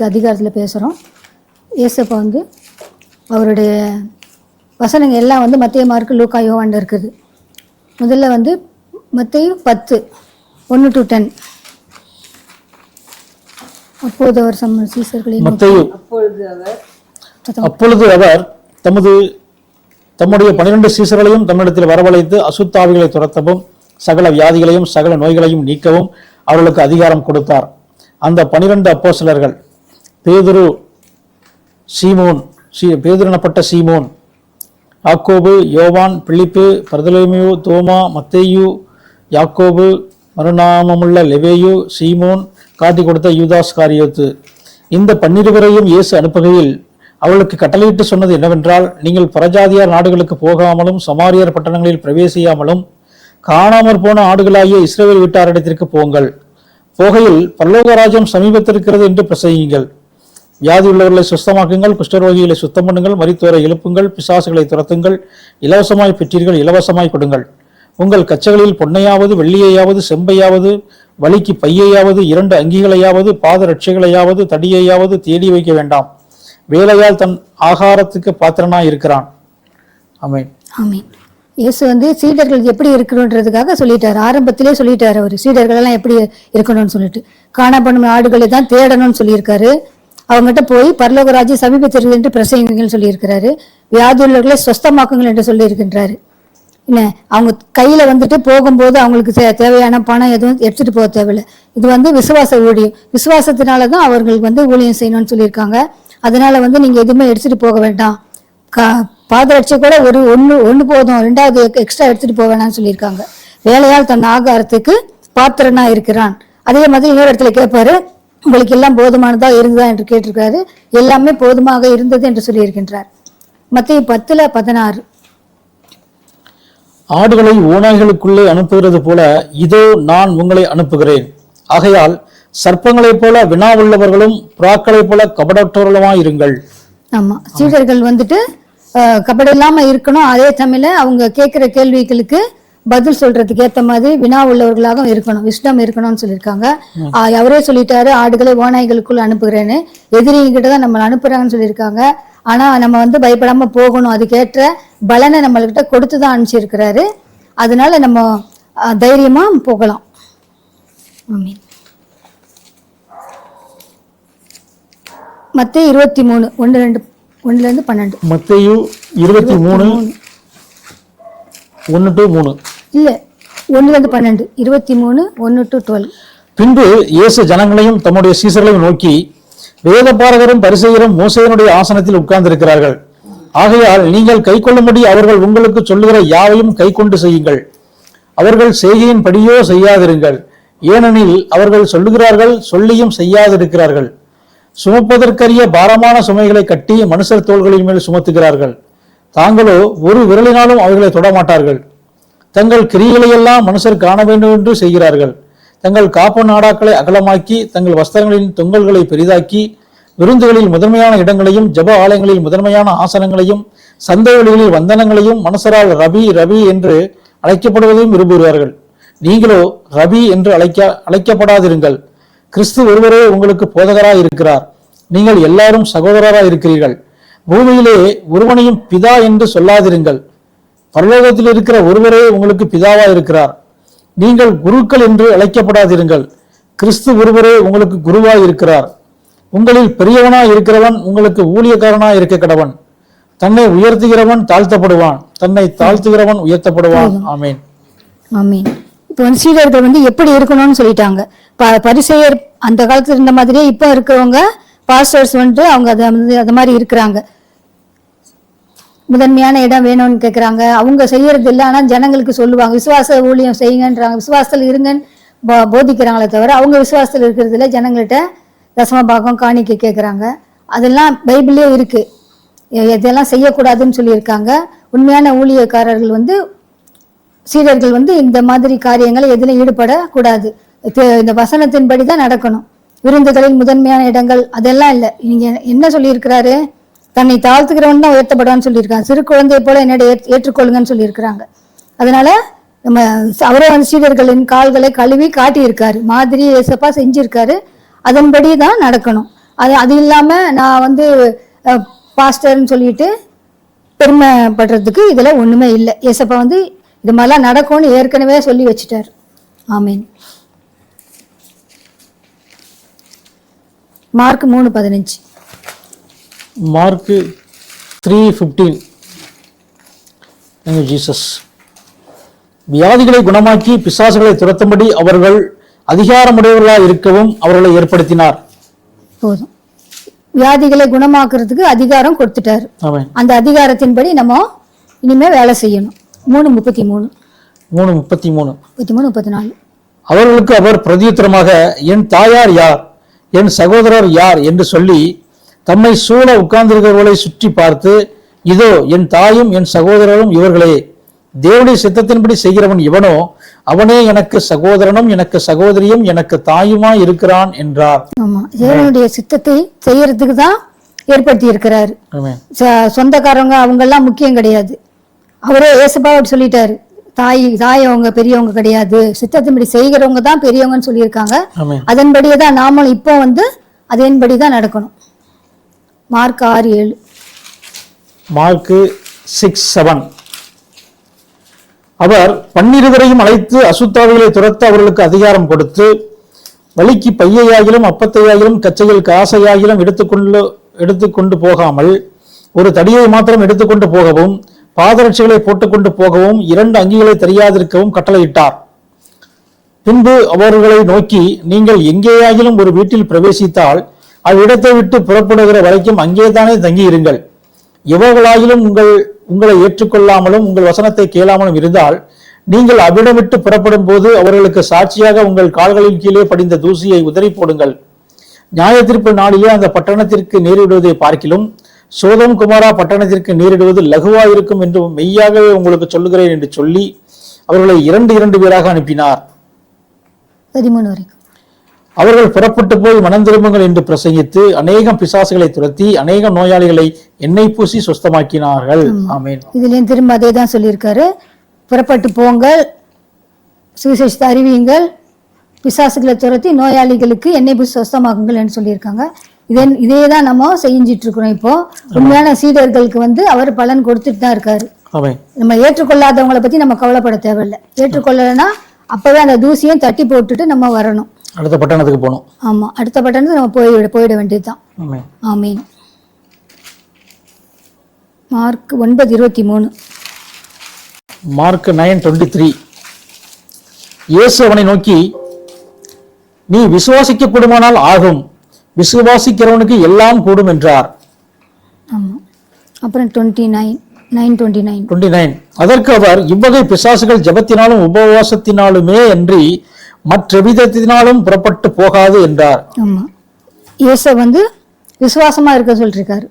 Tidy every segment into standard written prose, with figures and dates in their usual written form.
அதிகாரத்தில் பேசுகிறோம். ஏசப்பா வந்து அவருடைய வசனங்கள் எல்லாம் வந்து மத்தேயு, மார்க்கு, லூக்கா, யோவான்ல இருக்குது. முதல்ல வந்து மத்தேயு 10:1-10. அப்போது அவர் சீசர்களை அப்பொழுது அவர் தம்முடைய 12 சீசர்களையும் தம்மிடத்தில் வரவழைத்து அசுத்தாவிகளை துரத்தவும் சகல வியாதிகளையும் சகல நோய்களையும் நீக்கவும் அவர்களுக்கு அதிகாரம் கொடுத்தார். அந்த 12 அப்போஸ்தலர்கள் பேதுரு எனப்பட்ட சீமோன், யாக்கோபு, யோவான், பிலிப்பு, பர்தலோமியு, தோமா, மத்தேயு, யாக்கோபு, மறுநாமமுள்ள லெவேயு, சீமோன், காட்டி கொடுத்த யூதாஸ் காரியோத்து. இந்த 12 இயேசு அனுப்புகையில் அவளுக்கு கட்டளையிட்டு சொன்னது என்னவென்றால், நீங்கள் புறஜாதியார் நாடுகளுக்கு போகாமலும் சமாரியர் பட்டணங்களில் பிரவேசியாமலும் காணாமற் போன ஆடுகளாகிய இஸ்ரவேல் வீட்டாரிடத்திற்கு போங்கள். போகையில் பரலோக ராஜ்யம் சமீபத்திருக்கிறது என்று பிரசங்கியுங்கள். வியாதி உள்ளவர்களை சுத்தமாக்குங்கள், குஷ்டரோகிகளை சுத்தம் பண்ணுங்கள், மரித்தோரை எழுப்புங்கள், பிசாசுகளை துரத்துங்கள், இலவசமாய் பெற்றீர்கள், இலவசமாய் கொடுங்கள். உங்கள் கச்சைகளில் பொன்னையாவது வெள்ளியையாவது செம்பையாவது வலிக்கு பையையாவது 2 அங்கிகளையாவது பாத ரட்சைகளையாவது தடியையாவது தேடி வைக்க வேண்டாம். வேலையால் தன் ஆகாரத்துக்கு பாத்திரனாய் இருக்கிறான். ஆமென். ஆமென். இயேசு வந்து சீடர்கள் எப்படி இருக்கணுன்றதுக்காக சொல்லிட்டார். ஆரம்பத்திலே சொல்லிட்டார். அவர் சீடர்கள் எல்லாம் எப்படி இருக்கணும்னு சொல்லிட்டு காணப்படும் ஆடுகளை தான் தேடணும்னு சொல்லியிருக்காரு. அவங்ககிட்ட போய் பரலோக ராஜ்யம் சமீபத்திற்கு என்று பிரசங்கிங்கள்னு சொல்லியிருக்கிறாரு. வியாதியுள்ளவர்களை சுஸ்தமாக்குங்கள் என்று சொல்லியிருக்கின்றாரு. என்ன, அவங்க கையில வந்துட்டு போகும்போது அவங்களுக்கு தேவையான பணம் எதுவும் எடுத்துட்டு போக தேவையில்லை. இது வந்து விசுவாச ஊழியம். விசுவாசத்தினாலதான் அவர்களுக்கு வந்து ஊழியம் செய்யணும்னு சொல்லியிருக்காங்க. அதனால வந்து நீங்க எதுவுமே எடுத்துட்டு போக வேண்டாம். பாதரட்சை கூட ஒன்று போதும், 2வது எக்ஸ்ட்ரா எடுத்துட்டு போக வேணாம்னு சொல்லியிருக்காங்க. வேலையால் தன் ஆகாரத்துக்கு பாத்திரனா இருக்கிறான். அதே மாதிரி இன்னொரு இடத்துல கேட்பாரு, உங்களுக்கு எல்லாம் போதுமானதா இருந்ததா என்று கேட்டிருக்காரு. எல்லாமே போதுமாக இருந்தது என்று சொல்லியிருக்கின்றார். மத்தேயு 10:16. ஆடுகளை ஓநாய்களுக்குள்ளே அனுப்புகிறது போல இதோ நான் உங்களை அனுப்புகிறேன். ஆகையால் சர்ப்பங்களைப் போல வினா உள்ளவர்களும் புறாக்களைப் போல கபடற்றவர்களுமாயிருங்கள். ஆமா, சீடர்கள் வந்துட்டு கபட இல்லாம இருக்கணும். அதே சமயத்துல அவங்க கேட்கிற கேள்விகளுக்கு பதில் சொல்றதுக்கு ஏத்த மாதிரி வினா உள்ளவர்களாக இருக்கணும், விஸ்டம் இருக்கணும்னு சொல்லியிருக்காங்க. அவரே சொல்லிட்டாரு, ஆடுகளை ஓநாய்களுக்குள்ள அனுப்புகிறேன்னு. எதிரிகிட்ட தான் நம்ம அனுப்புறாங்கன்னு சொல்லியிருக்காங்க. ஆனா நம்ம வந்து பயப்படாம போகணும். அதுக்கேற்ற பலனை நம்மள்கிட்ட கொடுத்துதான் அனுப்பிச்சிருக்கிறாரு. அதனால நம்ம தைரியமா போகலாம். ஆமென். மத்தேயு 23 1-12. மத்தேயு 23 1-3 இல்ல 1-12 23 1-12. பின்பு இயேசு ஜனங்களையும் தம்முடைய சீசர்களையும் நோக்கி, வேதபாரகரும் பரிசேயரும் மோசேயினுடைய ஆசனத்தில் உட்கார்ந்திருக்கிறார்கள். ஆகையால் நீங்கள் கைக்கொள்ளும்படி அவர்கள் உங்களுக்கு சொல்லுகிற யாவையும் கைக்கொண்டு செய்யுங்கள். அவர்கள் செய்கையின் படியோ செய்யாதிருங்கள். ஏனெனில் அவர்கள் சொல்லுகிறார்கள், சொல்லியும் செய்யாதிருக்கிறார்கள். சுமப்பதற்கரிய பாரமான சுமைகளை கட்டி மனுஷர் தோள்களின் மேல் சுமத்துகிறார்கள். தாங்களோ ஒரு விரலினாலும் அவைகளை தொடமாட்டார்கள். தங்கள் கிரியைகளையெல்லாம் மனுஷர் காண வேண்டும் என்று செய்கிறார்கள். தங்கள் காப்பு நாடாக்களை அகலமாக்கி தங்கள் வஸ்திரங்களின் தொங்கல்களை பெரிதாக்கி விருந்துகளில் முதன்மையான இடங்களையும் ஜப ஆலயங்களில் முதன்மையான ஆசனங்களையும் சந்தைகளில் வந்தனங்களையும் மனுஷரால் ரபி ரபி என்று அழைக்கப்படுவதையும் விரும்புகிறார்கள். நீங்களோ ரபி என்று அழைக்கப்படாதிருங்கள். கிறிஸ்து ஒருவரே உங்களுக்கு போதகராய் இருக்கிறார். நீங்கள் எல்லாரும் சகோதரராய் இருக்கிறீர்கள். பூமியிலே ஒருவனையும் பிதா என்று சொல்லாதிருங்கள். பரலோகத்தில் இருக்கிற ஒருவரே உங்களுக்கு பிதாவாய் இருக்கிறார். நீங்கள் குருக்கள் என்று அழைக்கப்படாதிருங்கள். கிறிஸ்து ஒருவரே உங்களுக்கு குருவாய் இருக்கிறார். உங்களில் பெரியவனாய் இருக்கிறவன் உங்களுக்கு ஊழியக்காரனாய் இருக்க கடவன். தன்னை உயர்த்துகிறவன் தாழ்த்தப்படுவான், தன்னை தாழ்த்துகிறவன் உயர்த்தப்படுவான். ஆமேன். ஆமேன். இப்போ வந்து சீடர்கள் வந்து எப்படி இருக்கணும்னு சொல்லிட்டாங்க. பரிசேயர் அந்த காலத்துல இருந்த மாதிரியே இப்போ இருக்கிறவங்க பாஸ்டர்ஸ் வந்து அவங்க அது மாதிரி இருக்கிறாங்க. முதன்மையான இடம் வேணும்னு கேட்குறாங்க. அவங்க செய்யறது இல்லை, ஆனால் ஜனங்களுக்கு சொல்லுவாங்க விசுவாச ஊழியம் செய்யுங்கன்றாங்க, விசுவாசத்தில் இருங்கன்னு போதிக்கிறாங்களே தவிர அவங்க விசுவாசத்தில் இருக்கிறது இல்லை. ஜனங்கள்கிட்ட தசமபாகம் காணிக்க கேட்குறாங்க. அதெல்லாம் பைபிள்லேயே இருக்கு. இதெல்லாம் செய்யக்கூடாதுன்னு சொல்லியிருக்காங்க. உண்மையான ஊழியக்காரர்கள் வந்து சீடர்கள் வந்து இந்த மாதிரி காரியங்களை எதிலும் ஈடுபடக்கூடாது. இந்த வசனத்தின்படி தான் நடக்கணும். விருந்துகளில் முதன்மையான இடங்கள் அதெல்லாம் இல்லை. நீங்க என்ன சொல்லியிருக்கிறாரு, தன்னை தாழ்த்துக்கிறவன் தான் உயர்த்தப்படுவான்னு சொல்லியிருக்காங்க. சிறு குழந்தையை போல என்னோட ஏற்றுக்கொள்ளுங்கன்னு சொல்லியிருக்கிறாங்க. அதனால நம்ம அவரே வந்து சீடர்களின் கால்களை கழுவி காட்டியிருக்காரு. மாதிரி ஏசப்பா செஞ்சிருக்காரு. அதன்படி தான் நடக்கணும். அது இல்லாம நான் வந்து பாஸ்டர்னு சொல்லிட்டு பெருமைப்படுறதுக்கு இதுல ஒண்ணுமே இல்லை. ஏசப்பா வந்து இது மாதிரிலாம் நடக்கும்னு ஏற்கனவே சொல்லி வச்சுட்டார். ஆமீன். மார்க் 3:15. மார்க் 3:15. ஜீசஸ் வியாதிகளை குணமாக்கி பிசாசுகளை துரத்தும்படி அவர்கள் அதிகாரமுடையவர்களாக இருக்கவும் அவர்களை ஏற்படுத்தினார். போதும். வியாதிகளை குணமாக்குறதுக்கு அதிகாரம் கொடுத்துட்டாரு. அந்த அதிகாரத்தின்படி நம்ம இனிமே வேலை செய்யணும். 3:33. 34. அவர்களுக்கு அவர் பிரதியுத்தரமாக, என் தாயார் யார், என் சகோதரர் யார் என்று சொல்லி தம்மை சூழ உட்கார்ந்திருக்கிறவர்களை சுற்றி பார்த்து, இதோ என் தாயும் என் சகோதரரும் இவர்களே, தேவனுடைய சித்தத்தின்படி செய்கிறவன் எவனோ அவனே எனக்கு சகோதரனும் எனக்கு சகோதரியும் எனக்கு தாயுமாய் இருக்கிறான் என்றார். ஆமா, தேவனுடைய சித்தத்தை செய்யறதுக்கு தான் ஏற்படுத்தி இருக்கிறாரு. சொந்தக்காரங்க அவங்க எல்லாம் முக்கியம் கிடையாது. அவரே ஏசப்பாவை சொல்லிட்டாரு, தாய் அவங்க பெரியவங்க கிடையாது, சித்தத்தின்படி செய்கிறவங்க தான் பெரியவங்கன்னு சொல்லியிருக்காங்க. அதன்படியே தான் நாமளும் இப்போ வந்து அதன்படிதான் நடக்கணும். மார்க் 6:7. மார்க் 6:7. அவர் 12 அழைத்து அசுத்தாவிகளை துரத்த அவர்களுக்கு அதிகாரம் கொடுத்து, வழிக்கு பையையாகிலும் அப்பத்தையாகிலும் கச்சையில் காசையாகிலும் எடுத்துக்கொண்டு போகாமல் ஒரு தடியை மாத்திரம் எடுத்துக்கொண்டு போகவும் பாதரட்சிகளை போட்டுக்கொண்டு போகவும் 2 அங்கிகளை தெரியாதிருக்கவும் கட்டளையிட்டார். பின்பு அவர்களை நோக்கி, நீங்கள் எங்கேயாகிலும் ஒரு வீட்டில் பிரவேசித்தால் அவ்விடத்தை விட்டு புறப்படுகிற வரைக்கும் அங்கேதானே தங்கியிருங்கள். எவர்களாகிலும் உங்களை ஏற்றுக்கொள்ளாமலும் உங்கள் வசனத்தை கேளாமலும் இருந்தால் நீங்கள் அவ்விடம் விட்டு புறப்படும் போது அவர்களுக்கு சாட்சியாக உங்கள் கால்களின் கீழே படிந்த தூசியை உதறி போடுங்கள். நியாய தீர்ப்பு நாளிலே அந்த பட்டணத்திற்கு நேரிடுவதை பார்க்கிலும் சோதம் குமாரா பட்டணத்திற்கு நேரிடுவது லகுவாயிருக்கும் என்று மெய்யாகவே உங்களுக்கு சொல்லுகிறேன் என்று சொல்லி அவர்களை 2 பேராக அனுப்பினார். 13 வரைக்கும். அவர்கள் புறப்பட்டு போய் மனம் திரும்புங்கள் என்று பிரசங்கித்து அநேகம் பிசாசுகளை துரத்தி அநேகம் நோயாளிகளை எண்ணெய் பூசி சுஸ்தமாக்கினார்கள். ஆமென். இதுலயும் திரும்ப அதே தான் சொல்லியிருக்காரு. புறப்பட்டு போங்கள், சுவிசேஷத்தை அறிவியுங்கள், பிசாசுகளை துரத்தி நோயாளிகளுக்கு எண்ணெய் பூசி சுஸ்தமாக்குங்கள் என்று சொல்லியிருக்காங்க. இதே தான் நம்ம செஞ்சிட்டு இருக்கிறோம். இப்போ உண்மையான சீடர்களுக்கு வந்து அவர் பலன் கொடுத்துட்டு தான் இருக்காரு. நம்ம ஏற்றுக்கொள்ளாதவங்களை பத்தி நம்ம கவலைப்பட தேவையில்லை. ஏற்றுக்கொள்ளலைன்னா அப்பவே அந்த தூசியும் தட்டி போட்டுட்டு நம்ம வரணும், அடுத்த பட்டணத்துக்கு போகணும். ஆமா, அடுத்த பட்டணத்துக்கு நம்ம போயிட வேண்டியதுதான். ஆமீன். மார்க் 9:23. மார்க் 9:23. இயேசு அவனை நோக்கி, நீ விசுவாசிக்க கூடுமானால் ஆகும், விசுவாசிக்கிறவனுக்கு எல்லாம் கூடும் என்றார். ஆமா. அப்புறம் 29. அதற்கு அவர், இவ்வகை பிசாசுகள் ஜெபத்தினாலும் உபவாசத்தினாலுமே அன்றி மற்றவிதத்தினாலும் புறப்பட்டு போகாது என்றார். ஆமா, இயேசு வந்து விசுவாசமா இருக்க சொல்லிருக்காரு.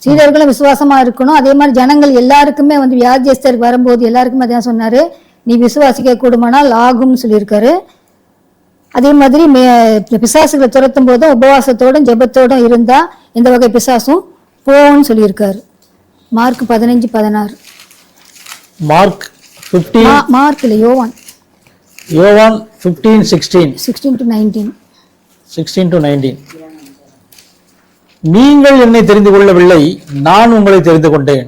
சீடர்களும் விசுவாசமா இருக்கணும். அதே மாதிரி ஜனங்கள் எல்லாருக்குமே வந்து வியாதியஸ்தருக்கு வரும்போது எல்லாருக்குமே அதான் சொன்னாரு, நீ விசுவாசிக்க கூடுமானால் ஆகும்னு சொல்லியிருக்காரு. அதே மாதிரி பிசாசுகளை துரத்தும் போதும் உபவாசத்தோடும் ஜெபத்தோடும் இருந்தா இந்த வகை பிசாசும் போன்னு சொல்லியிருக்காரு. மார்க் 15:16. மார்க் 15. மார்க் இல்ல, யோவான் 15:16. 16-19. நீங்கள் என்னை தெரிந்து கொள்ளவில்லை, நான் உங்களை தெரிந்து கொண்டேன்.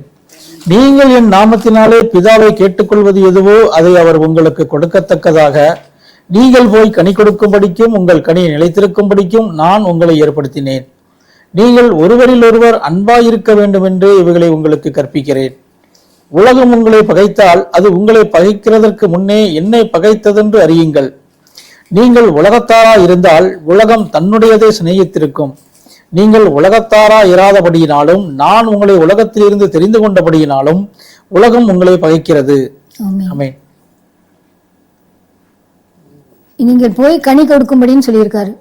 நீங்கள் என் நாமத்தினாலே பிதாவை கேட்டுக்கொள்வது எதுவோ அதை அவர் உங்களுக்கு கொடுக்கத்தக்கதாக நீங்கள் போய் கனி கொடுக்கும்படிக்கும் உங்கள் கனி நிலைத்திருக்கும்படிக்கும் நான் உங்களை ஏற்படுத்தினேன். நீங்கள் ஒருவரில் ஒருவர் அன்பாயிருக்க வேண்டும் என்று இவைகளை உங்களுக்கு கற்பிக்கிறேன். உலகம் உங்களை பகைத்தால் அது உங்களை பகைக்கிறதற்கு முன்னே என்னை பகைத்ததென்று அறியுங்கள். நீங்கள் உலகத்தாரா இருந்தால் உலகம் தன்னுடையதை சிநேகித்திருக்கும். நீங்கள் உலகத்தாரா இராதபடியினாலும் நான் உங்களை உலகத்திலிருந்து தெரிந்து கொண்டபடியினாலும் உலகம் உங்களை பகைக்கிறது. ஆமென். நீங்கள் போய் கனி கொடுக்கும்படின்னு சொல்லியிருக்காரு.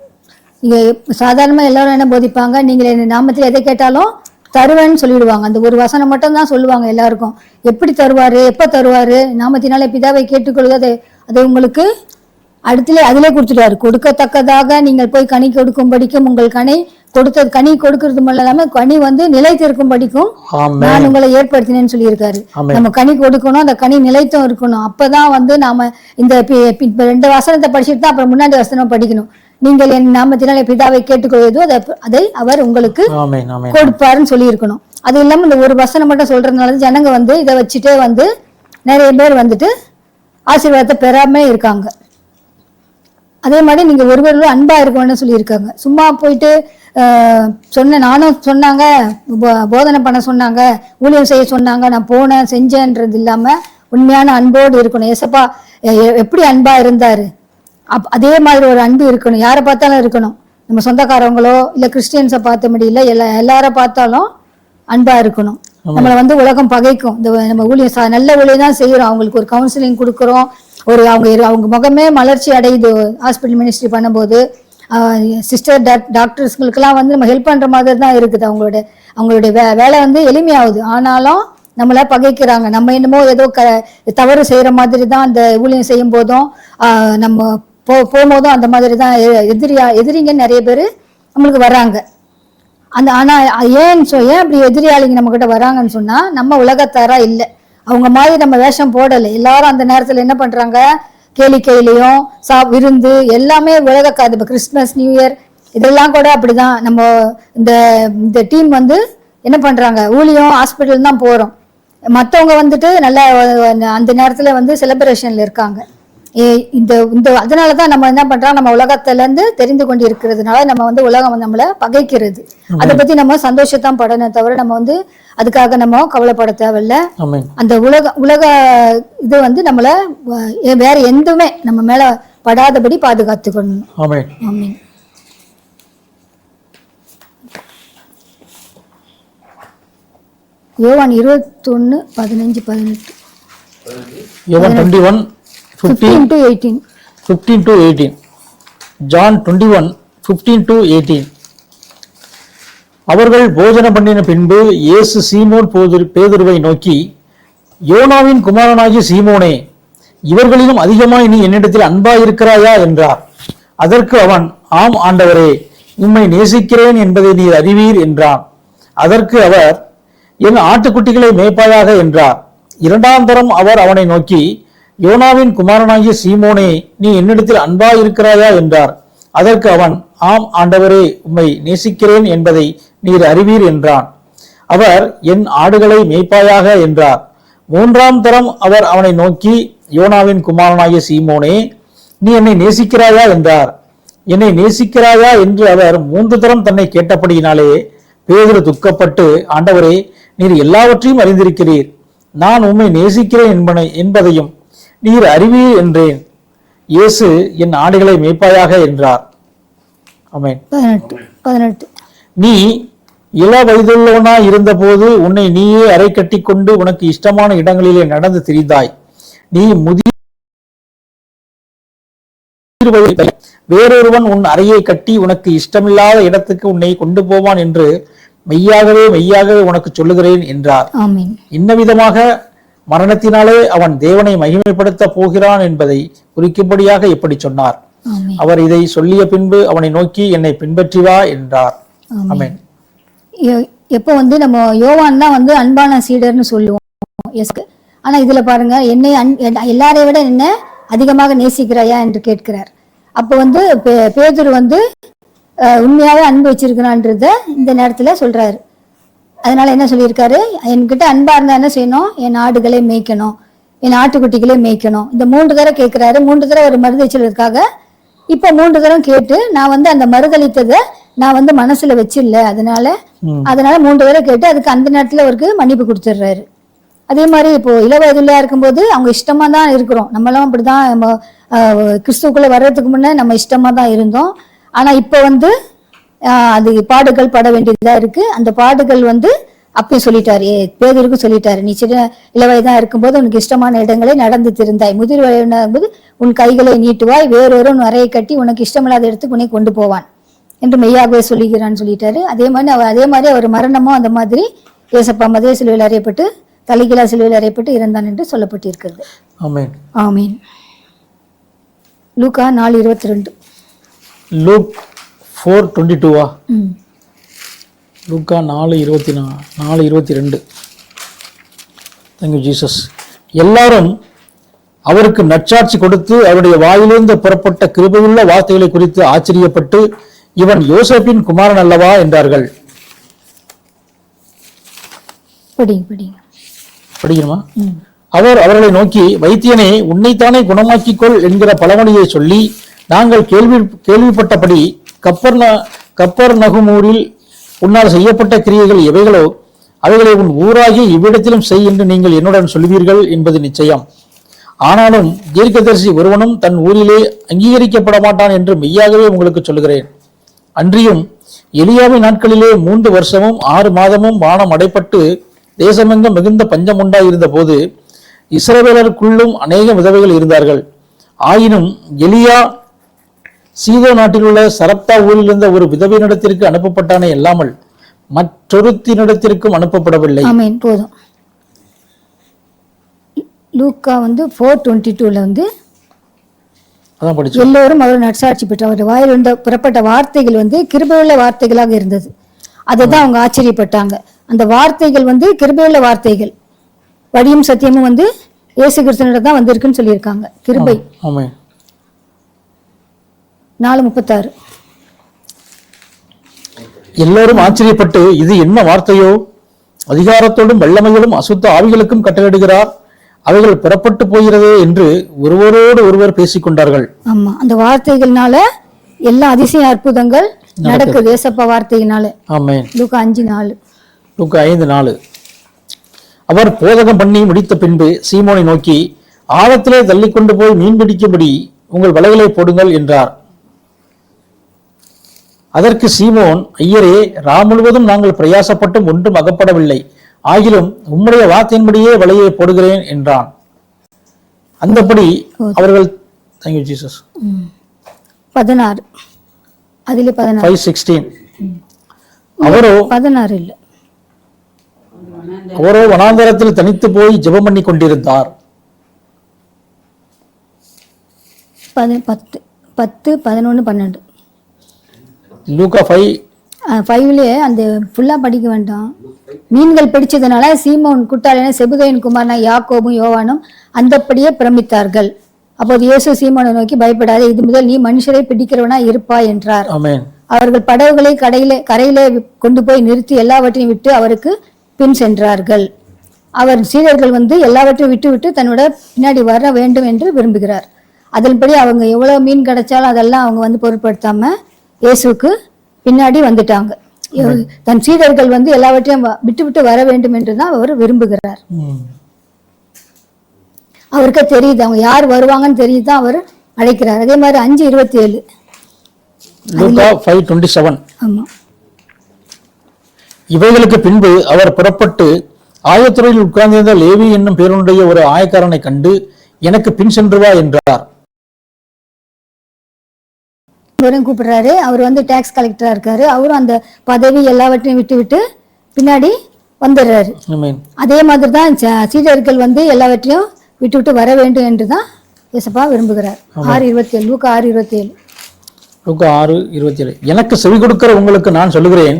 நீங்க சாதாரணமா எல்லாரும் என்ன போதிப்பாங்க, நீங்கள் இந்த நாமத்தில் எதை கேட்டாலும் தருவேன்னு சொல்லிடுவாங்க. அந்த ஒரு வசனம் மட்டும் தான் சொல்லுவாங்க எல்லாருக்கும். எப்படி தருவாரு, எப்ப தருவாரு, நாமத்தினாலே பிதாவை கேட்டுக்கொள்வது அதை உங்களுக்கு அதிலே கொடுத்துட்டாரு. கொடுக்கத்தக்கதாக நீங்கள் போய் கனி கொடுக்கும்படிக்கும் உங்கள் கனி கொடுக்கறது மட்டும் இல்லாம கனி வந்து நிலைத்திருக்கும் படிக்கும் நான் உங்களை ஏற்படுத்தினேன்னு சொல்லியிருக்காரு. நம்ம கனி கொடுக்கணும், அந்த கனி நிலைத்தும் இருக்கணும். அப்பதான் வந்து நாம இந்த 2 வசனத்தை படிச்சுட்டு தான் அப்புறம் முன்னாடி வசனம் படிக்கணும். நீங்கள் என் நாமத்தினாலே பிதாவை கேட்டுக்கொள்வதோ அதை அவர் உங்களுக்கு ஆமென் ஆமென் கொடுப்பாருன்னு சொல்லி இருக்கணும். அது இல்லாம இந்த ஒரு வசனம் மட்டும் சொல்றதுனால ஜனங்க வந்து இதை வச்சுட்டே வந்து நிறைய பேர் வந்துட்டு ஆசீர்வாதத்தை பெறாம இருக்காங்க. அதே மாதிரி நீங்க ஒருவரும் அன்பா இருக்கணும்னு சொல்லியிருக்காங்க. சும்மா போயிட்டு நானும் சொன்னாங்க, போதனை பண்ண சொன்னாங்க, ஊழியம் செய்ய சொன்னாங்க, நான் போனேன் செஞ்சேன்றது இல்லாம உண்மையான அன்போடு இருக்கணும். ஏசப்பா எப்படி அன்பா இருந்தாரு அதே மாதிரி ஒரு அன்பு இருக்கணும். யாரை பார்த்தாலும் இருக்கணும். நம்ம சொந்தக்காரவங்களோ இல்ல கிறிஸ்டியன்ஸை பார்த்த முடியல, எல்லார பார்த்தாலும் அன்பா இருக்கணும். நம்மளை வந்து உலகம் பகைக்கும். இந்த நம்ம ஊழியம் நல்ல ஊழியம் தான் செய்யறோம், அவங்களுக்கு ஒரு கவுன்சிலிங் கொடுக்குறோம், ஒரு அவங்க முகமே மலர்ச்சி அடையுது. ஹாஸ்பிட்டல் மினிஸ்ட்ரி பண்ணும்போது சிஸ்டர் டாக்டர்ஸ்களுக்கெல்லாம் வந்து நம்ம ஹெல்ப் பண்ற மாதிரி தான் இருக்குது. அவங்களுடைய வேலை வந்து எளிமையாகுது. ஆனாலும் நம்மள பகைக்கிறாங்க. நம்ம என்னமோ ஏதோ தவறு செய்யற மாதிரி தான் அந்த ஊழியம் செய்யும் போதும் நம்ம போகும்போதும் அந்த மாதிரி தான் எதிரிங்க நிறைய பேர் நம்மளுக்கு வர்றாங்க. ஆனா ஏன் அப்படி எதிரியாளிங்க நம்ம கிட்ட வராங்கன்னு சொன்னா, நம்ம உலகத்தாரா இல்லை, அவங்க மாதிரி நம்ம வேஷம் போடலை. எல்லாரும் அந்த நேரத்துல என்ன பண்றாங்க, கேளிக்கையிலையும் விருந்து எல்லாமே உலகக்காது. இப்போ கிறிஸ்துமஸ் நியூ இயர் இதெல்லாம் கூட அப்படிதான். நம்ம இந்த டீம் வந்து என்ன பண்றாங்க, ஊழியம் ஹாஸ்பிட்டல் தான் போறோம். மற்றவங்க வந்துட்டு நல்லா அந்த நேரத்துல வந்து செலிப்ரேஷன்ல இருக்காங்க. அதனாலதான் நம்ம என்ன பண்றோம், நம்ம உலகத்துல இருந்து தெரிந்து கொண்டு இருக்கிறதுனால நம்ம வந்து உலகம் வந்து நம்மளை பகைக்கிறது. அதை பத்தி நம்ம சந்தோஷத்தான் படணும் தவிர நம்ம வந்து அதுக்காக நம்ம கவலைப்பட தேவையில்ல. அந்த உலக இது வந்து நம்மள வேற எதுவுமே நம்ம மேல படாதபடி பாதுகாத்துக்கணும். ஆமென். யோவான் 21:15-18. யோவான் 15-18. John 21:15-18. அவர்கள் போஜனம் பண்ணின பின்பு இயேசு சீமோன் பேதுருவை நோக்கி, யோனாவின் குமாரனாகிய சீமோனே, இவர்களிலும் அதிகமாய் நீ என்னிடத்தில் அன்பாயிருக்கிறாயா என்றார். அதற்கு அவன், ஆம் ஆண்டவரே, உம்மை நேசிக்கிறேன் என்பதை நீர் அறிவீர் என்றான். அதற்கு அவர், என் ஆட்டுக்குட்டிகளை மேய்ப்பாயாக என்றார். இரண்டாம் தரம் அவர் அவனை நோக்கி, யோனாவின் குமாரனாகிய சீமோனே, நீ என்னிடத்தில் அன்பாயிருக்கிறாயா என்றார். அதற்கு அவன், ஆம் ஆண்டவரே, உம்மை நேசிக்கிறேன் என்பதை நீர் அறிவீர் என்றான். அவர், என் ஆடுகளை மேய்ப்பாயாக என்றார். மூன்றாம் தரம் அவர் அவனை நோக்கி, யோனாவின் குமாரனாகிய சீமோனே, நீ என்னை நேசிக்கிறாயா என்றார். என்னை நேசிக்கிறாயா என்று அவர் 3 தரம் தன்னை கேட்டபடியினாலே பேதுரு துக்கப்பட்டு, ஆண்டவரே, நீர் எல்லாவற்றையும் அறிந்திருக்கிறீர், நான் உம்மை நேசிக்கிறேன் என்பதையும் நீர் அறிவீர் என்றேன். இயேசு, என் ஆடுகளை மேய்ப்பாயாக என்றார். ஆமென். 18. நீ இள வயதுள்ளவனாய் இருந்தபோது உன்னை நீயே அறை கட்டி கொண்டு உனக்கு இஷ்டமான இடங்களிலே நடந்து திரிந்தாய். நீ முதிர் வயதில் வேறொருவன் உன் அறையை கட்டி உனக்கு இஷ்டமில்லாத இடத்துக்கு உன்னை கொண்டு போவான் என்று மெய்யாகவே உனக்கு சொல்லுகிறேன் என்றார். இன்ன விதமாக மரணத்தினாலே அவன் தேவனை மகிமைப்படுத்த போகிறான் என்பதை குறிக்கும்படியாக இப்படி சொன்னார். அவர் இதை சொல்லிய பின்பு அவனை நோக்கி, என்னை பின்பற்றி வா என்றார். ஆமென். எப்போ வந்து நம்ம யோவான் தான் வந்து அன்பான சீடர்னு சொல்லுவோம். ஆனா இதுல பாருங்க, என்னை எல்லாரை விட என்ன அதிகமாக நேசிக்கிறாயா என்று கேட்கிறார். அப்போ வந்து பேதுரு வந்து உண்மையாவே அன்பு வச்சிருக்கிறான்றத இந்த நேரத்துல சொல்றாரு. அதனால என்ன சொல்லியிருக்காரு, என்கிட்ட அன்பா இருந்தா என்ன செய்யணும், என் ஆடுகளை மேய்க்கணும், என் ஆட்டுக்குட்டிகளை மேய்க்கணும். இந்த 3 தடவை கேட்கிறாரு. 3 தடவை ஒரு மறுதளிச்சலுக்காக இப்ப 3 தடவை கேட்டு நான் வந்து அந்த மறுதளித்ததை நான் வந்து மனசுல வச்சிடல, அதனால 3 தடவை கேட்டு அதுக்கு அந்த நேரத்துல அவருக்கு மன்னிப்பு கொடுத்துடுறாரு. அதே மாதிரி இப்போ இளவயதுலையா இருக்கும்போது அவங்க இஷ்டமா தான் இருக்கிறோம். நம்மளும் அப்படிதான், நம்ம கிறிஸ்துக்குள்ள வர்றதுக்கு முன்னே நம்ம இஷ்டமா தான் இருந்தோம். ஆனா இப்ப வந்து அது பாடுகள் பட வேண்டியதா இருக்கு. அந்த பாடுகள் வந்து அப்பயும் சொல்லிட்டாரு, பேதுருக்கும் சொல்லிட்டாரு, நீ சின்ன இளவயதா இருக்கும்போது உனக்கு இஷ்டமான இடங்களை நடந்து திருந்தாய், முதிர் வயது உன் கைகளை நீட்டுவாய், வேறொரு அறையை கட்டி உனக்கு இஷ்டமில்லாத இடத்துக்கு உன்னை கொண்டு போவான் என்று மெய்யாகவே சொல்லுகிறான்னு சொல்லிட்டாரு. அதே மாதிரி அவர் மரணமும் அந்த மாதிரி ஏசப்பா மதிய சிலுவையில் அறையப்பட்டு தலைகீழா சிலுவையில் அறையப்பட்டு இறந்தான் என்று சொல்லப்பட்டிருக்கிறது. ஆமென். ஆமென். லூக்கா 4:22. லூக் 4:22. லூக்கா 4:22. Thank you Jesus. எல்லாரும் அவருக்கு நற்சாட்சி கொடுத்து அவருடைய வாயிலிருந்து புறப்பட்ட கிருபையுள்ள வார்த்தைகளை குறித்து ஆச்சரியப்பட்டு, இவன் யோசேப்பின் குமாரன் அல்லவா என்றார்கள். படிக்கணுமா? அவர் அவர்களை நோக்கி, வைத்தியனே, உன்னைத்தானே குணமாக்கிக்கொள் என்கிற பழமொழியை சொல்லி, நாங்கள் கேள்விப்பட்டபடி கப்பர்நகுமூரில் உன்னால் செய்யப்பட்ட கிரியைகள் எவைகளோ அவைகளை உன் ஊராகி இவ்விடத்திலும் செய் என்று நீங்கள் என்னுடன் சொல்வீர்கள் என்பது நிச்சயம். ஆனாலும் தீர்க்கதரிசி ஒருவனும் தன் ஊரிலே அங்கீகரிக்கப்பட மாட்டான் என்று மெய்யாகவே உங்களுக்கு சொல்லுகிறேன். அன்றியும் எலியாவின் நாட்களிலே 3 வருஷமும் 6 மாதமும் வானம் அடைப்பட்டு தேசமெங்கும் மிகுந்த பஞ்சம் உண்டாயிருந்த போது இஸ்ரவேலருக்குள்ளும் அநேக விதவைகள் இருந்தார்கள். ஆயினும் எலியா சீதோ நாட்டில் உள்ள சரப்தா ஊரில் இருந்த ஒரு விதவையினிடத்திற்கு அனுப்பப்பட்டானே அல்லாமல் மற்றொருத்தினிடத்திற்கும் அனுப்பப்படவில்லை. ஆமென். போதும். லூக்கா 4:22 எல்லோரும் அவர் நற்சாட்சி பெற்று அவர் வாயில் இருந்த புறப்பட்ட வார்த்தைகள் கிருபையுள்ள வார்த்தைகளாக இருந்தது. அதை தான் அவங்க ஆச்சரியப்பட்டாங்க. அந்த வார்த்தைகள் கிருபையுள்ள வார்த்தைகள், வழியும் சத்தியமும் இயேசு கிறிஸ்துவிடம் தான் வந்திருக்குன்னு சொல்லியிருக்காங்க. கிருபை. 4:36 எல்லோரும் ஆச்சரியப்பட்டு, இது என்ன வார்த்தையோ, அதிகாரத்தோடும் வல்லமையோடும் அசுத்த ஆவிகளுக்கும் கட்டளையிடுகிறார், அவைகள் புறப்பட்டு போகிறதே என்று ஒருவரோடு ஒருவர் பேசிக்கொண்டார்கள். ஆமா, அந்த வார்த்தைகள்னால எல்லா அதிசய அற்புதங்கள் நடக்குது. ஏசப்பா வார்த்தையினால. ஆமென். லூக்கா 5:4. லூக்கா 5:4. அவர் போதகம் பண்ணி முடித்த பின்பு சீமோனை நோக்கி, ஆழத்திலே தள்ளிக்கொண்டு போய் மீன் பிடிக்கும்படி உங்கள் வலைகளை போடுங்கள் என்றார். அதற்கு சீமோன், ஐயரே, முழுவதும் நாங்கள் பிரயாசப்பட்டும் ஒன்றும் அகப்படவில்லை, ஆகிலும் உம்முடைய வார்த்தையின்படியே வலையை போடுகிறேன் என்றான். அந்தபடி அவர்கள் 16 அதிலே 16 5:16 அவரோ 16 இல்ல, அவரோ வனாந்தரத்தில் தனித்து போய் ஜெபம் பண்ணி கொண்டிருந்தார். 10 11 12 லூக்கா 5:5 அந்த ஃபுல்லா படிக்க வேண்டாம். மீன்கள் பிடிச்சதுனால சீமோன் குட்டாளின செபுதையின் குமாரனா யாக்கோபும் யோவானும் அந்தப்படியே பிரமித்தார்கள். அப்போது இயேசு சீமோனை நோக்கி, பயப்படாதே, இது முதல் நீ மனுஷரை பிடிக்கிறவனா இருப்பாய் என்றார். அவர்கள் படகுகளை கரையிலே கொண்டு போய் நிறுத்தி எல்லாவற்றையும் விட்டு அவருக்கு பின் சென்றார்கள். அவர் சீடர்கள் எல்லாவற்றையும் விட்டு தன்னோட பின்னாடி வர வேண்டும் என்று விரும்புகிறார். அதன்படி அவங்க எவ்வளவு மீன் கிடைச்சாலும் அதெல்லாம் அவங்க பொருட்படுத்தாம இயேசுக்கு பின்னாடி வந்துட்டாங்க. தன் சீடர்கள் எல்லாவற்றையும் விட்டு வர வேண்டும் என்றுதான் அவர் விரும்புகிறார். அவருக்கு தெரியுது அவங்க யார் வருவாங்கன்னு தெரியுதுதான் அவர் அழைக்கிறார். அதே மாதிரி 5:27 5:27 இவைகளுக்கு பின்பு அவர் புறப்பட்டு ஆயத்துறையில் உட்கார்ந்திருந்த லேவி என்னும் பேருடைய ஒரு ஆயக்காரனை கண்டு, எனக்கு பின் சென்று வா என்றார். கூப்பிடுறாரு. அவர் டாக்ஸ் கலெக்டரா இருக்காரு. அவரும் அந்த பதவி எல்லாவற்றையும் விட்டு பின்னாடி வந்துடுறாரு. அதே மாதிரி தான் சீடர்கள் எல்லாவற்றையும் விட்டு வர வேண்டும் என்றுதான் இயேசப்பா விரும்புகிறார். 6:27 லூக்கா 6:27 எனக்கு செவி கொடுக்கிற உங்களுக்கு நான் சொல்லுகிறேன்,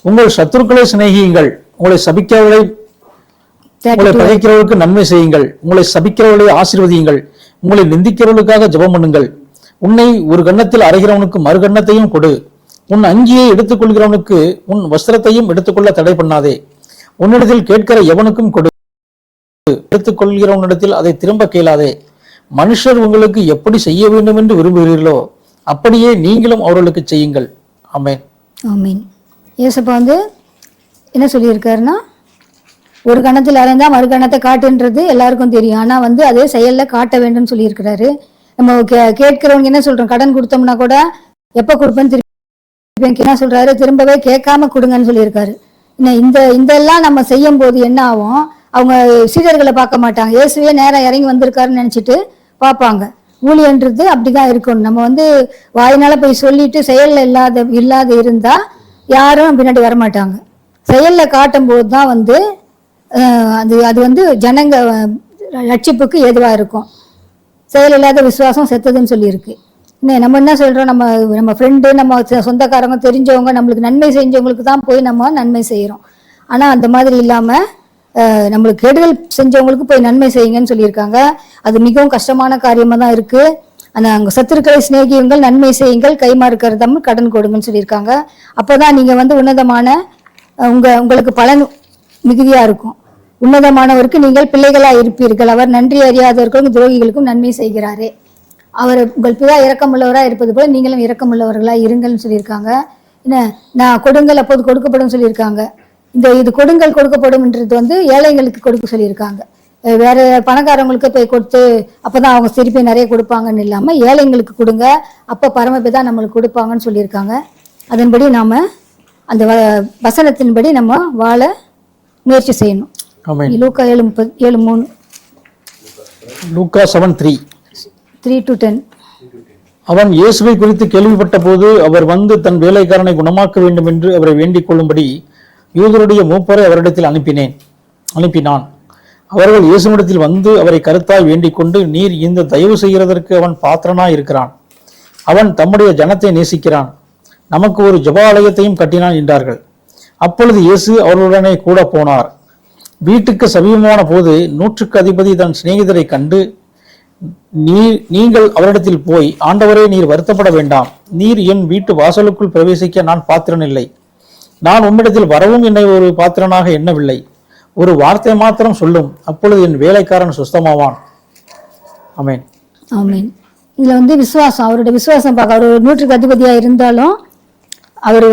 உங்கள் சத்துருக்களை சிநேகியுங்கள், உங்களை பகைக்கிறவர்களுக்கு நன்மை செய்யுங்கள், உங்களை சபிக்கிறவர்களை ஆசீர்வதியுங்கள், உங்களை நிந்திக்கிறவர்களுக்காக ஜெபம் பண்ணுங்கள். உன்னை ஒரு கன்னத்தில் அறைகிறவனுக்கு மறு கன்னத்தையும் கொடு, உன் அங்கியை எடுத்துக்கொள்கிறவனுக்கு உன் வஸ்திரத்தையும் எடுத்துக்கொள்ள தடை பண்ணாதே. உன்னிடத்தில் கேட்கிற எவனுக்கும் கொடு, எடுத்துக்கொள்கிறவனிடத்தில் அதை திரும்ப கேளாதே. மனுஷர் உங்களுக்கு எப்படி செய்ய வேண்டும் என்று விரும்புகிறீர்களோ அப்படியே நீங்களும் அவர்களுக்கு செய்யுங்கள். ஆமென். ஆமென். இயேசப்பா என்ன சொல்லியிருக்காருன்னா, ஒரு கணத்தில் அறைந்தா மறு கணத்தை காட்டுன்றது எல்லாருக்கும் தெரியும். ஆனா அதே செயல்ல காட்ட வேண்டும் சொல்லியிருக்கிறாரு. நம்ம கேட்கிறவங்க என்ன சொல்றோம், கடன் கொடுத்தோம்னா கூட எப்ப கொடுப்பேன்னு திருப்பி என்ன சொல்றாரு, திரும்பவே கேட்காம கொடுங்கன்னு சொல்லியிருக்காரு. இதெல்லாம் நம்ம செய்யும் போது என்ன ஆகும், அவங்க சீடர்களை பார்க்க மாட்டாங்க, இயேசுவே நேரம் இறங்கி வந்திருக்காருன்னு நினைச்சிட்டு பார்ப்பாங்க. ஊழியன்றது அப்படிதான் இருக்கணும். நம்ம வாயினால போய் சொல்லிட்டு செயல்ல இல்லாத இருந்தா யாரும் பின்னாடி வரமாட்டாங்க. செயல்ல காட்டும் போது தான் அது ஜனங்க ரட்சிப்புக்கு ஏதுவா இருக்கும். செயல் இல்லாத விசுவாசம் செத்ததுன்னு சொல்லியிருக்கு. நம்ம என்ன சொல்றோம், நம்ம ஃப்ரெண்டு, நம்ம சொந்தக்காரங்க, தெரிஞ்சவங்க, நம்மளுக்கு நன்மை செஞ்சவங்களுக்கு தான் போய் நம்ம நன்மை செய்யறோம். ஆனா அந்த மாதிரி இல்லாம நம்மளுக்கு கெடுதல் செஞ்சவங்களுக்கு போய் நன்மை செய்யுங்கன்னு சொல்லியிருக்காங்க. அது மிகவும் கஷ்டமான காரியமா தான் இருக்கு. அங்க சத்துருக்களை சிநேகியுங்கள், நன்மை செய்யுங்கள், கைமாறு கருதாமல் கடன் கொடுங்கன்னு சொல்லியிருக்காங்க. அப்போதான் நீங்க உன்னதமான உங்களுக்கு பலன் மிகுதியா இருக்கும். உன்னதமானவருக்கு நீங்கள் பிள்ளைகளா இருப்பீர்கள். அவர் நன்றி அறியாதவர்களுக்கும் துரோகிகளுக்கும் நன்மை செய்கிறாரே. அவர் உங்கள் பிதா இரக்கமுள்ளவரா இருப்பது போல நீங்களும் இரக்கமுள்ளவர்களா இருங்கள்னு சொல்லியிருக்காங்க. என்ன, நான் கொடுங்கள் அப்போது கொடுக்கப்படும் சொல்லியிருக்காங்க. இது கொடுங்கள் கொடுக்கப்படும்ன்றது ஏழைங்களுக்கு கொடுக்க சொல்லியிருக்காங்க. வேற பணக்காரங்களுக்கு போய் கொடுத்து அப்பதான் அவங்க திருப்பி நிறைய கொடுப்பாங்கன்னு இல்லாம ஏழைங்களுக்கு கொடுங்க, அப்ப பரமபிதா நம்மளுக்கு கொடுப்பாங்கன்னு சொல்லியிருக்காங்க. அதன்படி நாம அந்த வசனத்தின்படி நம்ம வாழ முயற்சி செய்யணும். லூக்கா 7:3. லூக்கா 7:3. 3-10. அவன் இயேசுவை குறித்து கேள்விப்பட்ட போது அவர் தன் வேலைக்காரனை குணமாக்க வேண்டும் என்று அவரை வேண்டிக் கொள்ளும்படி யூதருடைய மூப்பரை அவரிடத்தில் அனுப்பினான். அவர்கள் இயேசுவிடத்தில் அவரை கருத்தாய் வேண்டிக் கொண்டு, நீர் இந்த தயவு செய்கிறதற்கு அவன் பாத்திரனாய் இருக்கிறான். அவன் தம்முடைய ஜனத்தை நேசிக்கிறான். நமக்கு ஒரு ஜெபாலயத்தையும் கட்டினான் என்றார்கள். அப்பொழுது இயேசு அவர்களுடனே கூட போனார். வீட்டுக்கு சமீபமான போது 100க்கு அதிபதி தன் சிநேகிதரை கண்டு, நீங்கள் அவரிடத்தில் போய், ஆண்டவரே, நீர் வருத்தப்பட வேண்டாம். நீர் என் வீட்டு வாசலுக்குள் பிரவேசிக்க நான் பாத்திரன் இல்லை. நான் உம்மிடத்தில் வரவும் என்னை ஒரு பாத்திரனாக எண்ணவில்லை. ஒரு வார்த்தை மாத்திரம் சொல்லும், அப்பொழுது என் வேலைக்காரன் சுஸ்தமாவான். ஆமென். ஆமென். இதுல விசுவாசம், அவருடைய விசுவாசம் பார்க்க, அவர் 100க்கு அதிபதியா இருந்தாலும் அவர்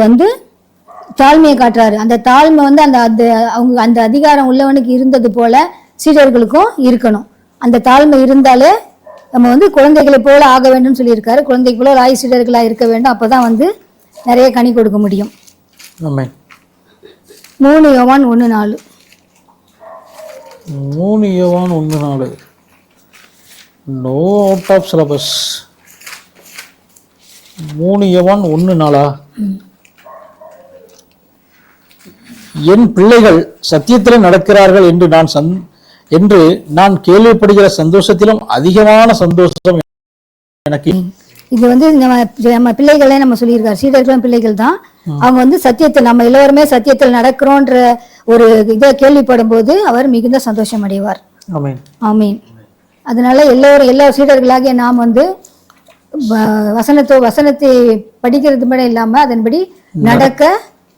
தாழ்மையை காட்டுறாரு. அந்த தாழ்மை அவங்க அந்த அதிகாரம் உள்ளவனுக்கு இருந்தது போல சீடர்களுக்கும் இருக்கணும். அந்த தாழ்மை இருந்தாலே நம்ம குழந்தைகளை போல ஆக வேண்டும் சொல்லியிருக்காரு. குழந்தை போல ராய் சீடர்களா இருக்க வேண்டும். அப்பதான் நிறைய கனி கொடுக்க முடியும். 3 யோவான் 1:4. 3 யோவான் 1:4. No out of syllabus. 3 யோவான் 1:4. என் பிள்ளைகள் சத்தியத்தில் நடக்கிறார்கள் என்று நான் கேள்விப்படுகிற சந்தோஷத்திலும் அதிகமான சந்தோஷம் எனக்கு. இது நம்ம பிள்ளைகளே நம்ம சொல்லியிருக்காரு. சீடர்களும் பிள்ளைகள் தான். அவங்க சத்தியத்தில், நம்ம எல்லோருமே சத்தியத்தில் நடக்கிறோன்ற ஒரு இதை கேள்விப்படும் போது அவர் மிகுந்த சந்தோஷம் அடைவார். ஆமீன். அதனால எல்லா சீடர்களாகிய நாம் வசனத்தை படிக்கிறது மட்டும் இல்லாம அதன்படி நடக்க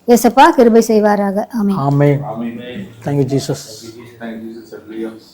இயேசப்பா கிருபை செய்வாராக. ஆமென். ஆமென். Thank you Jesus. Thank you Jesus.